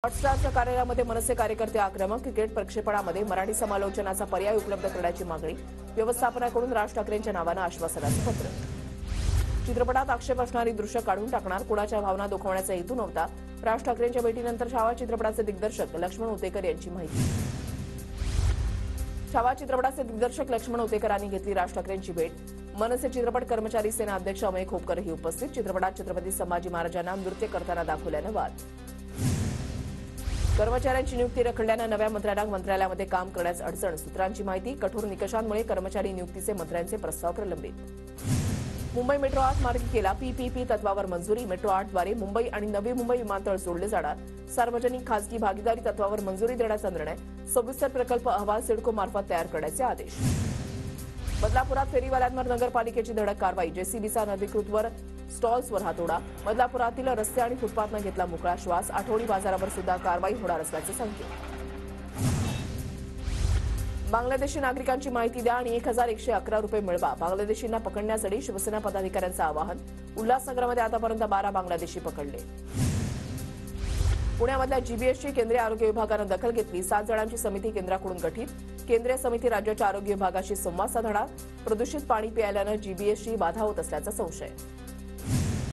हॉटस्टारच्या कार्यालयामध्ये मनसे कार्यकर्ते आक्रमक. क्रिकेट प्रक्षेपणामध्ये मराठी समालोचनाचा पर्याय उपलब्ध करण्याची मागणी. व्यवस्थापनाकडून राज ठाकरेंच्या नावानं आश्वासनाचं पत्र. चित्रपटात आक्षेप असणारी दृश्य काढून टाकणार. कुणाच्या भावना दुखवण्याचा हेतू नव्हता. राज ठाकरेंच्या भेटीनंतर छावा चित्रपटाचे दिग्दर्शक लक्ष्मण उतेकर यांची माहिती. छावा चित्रपटाचे दिग्दर्शक लक्ष्मण उतेकरांनी घेतली राज ठाकरेंची भेट. मनसे चित्रपट कर्मचारी सेना अध्यक्ष अमय खोपकरही उपस्थित. चित्रपटात छत्रपती संभाजी महाराजांना नृत्य करताना दाखवल्यानं वाद. कर्मचाऱ्यांची नियुक्ती रखडल्यानं नव्या मंत्र्यांना मंत्रालयामध्ये काम करण्यास अडचण. सूत्रांची माहिती. कठोर निकषांमुळे कर्मचारी नियुक्तीचे मंत्र्यांचे प्रस्ताव प्रलंबित. मुंबई मेट्रो 8 मार्गिकेला पीपीपी तत्वावर मंजुरी. मेट्रो 8द्वारे मुंबई आणि नवी मुंबई विमानतळ जोडले जाणार. सार्वजनिक खासगी भागीदारी तत्वावर मंजुरी देण्याचा निर्णय. सविस्तर प्रकल्प अहवाल सिडको मार्फत तयार करण्याचे आदेश. बदलापुरात फेरीवाल्यांवर नगरपालिकेची धडक कारवाई. जेसीबीचा अनधिकृतवर स्टॉल्सवर हातोडा. बदलापुरातील रस्ते आणि फुटपाथनं घेतला मोकळा श्वास. आठवडी बाजारावर सुद्धा कारवाई होणार असल्याचे संकेत. बांगलादेशी नागरिकांची माहिती द्या आणि 1111 रुपये मिळवा. बांगलादेशींना पकडण्यासाठी शिवसेना पदाधिकाऱ्यांचं आवाहन. उल्हासनगरमध्ये आतापर्यंत 12 बांगलादेशी पकडले. पुण्यामधल्या जीबीएसची केंद्रीय आरोग्य विभागानं दखल घेतली. 7 जणांची समिती केंद्राकडून गठीत. केंद्रीय समिती राज्याच्या आरोग्य विभागाशी संवाद साधणार. प्रदूषित पाणी प्यायल्यानं जीबीएसची बाधा होत असल्याचा संशय.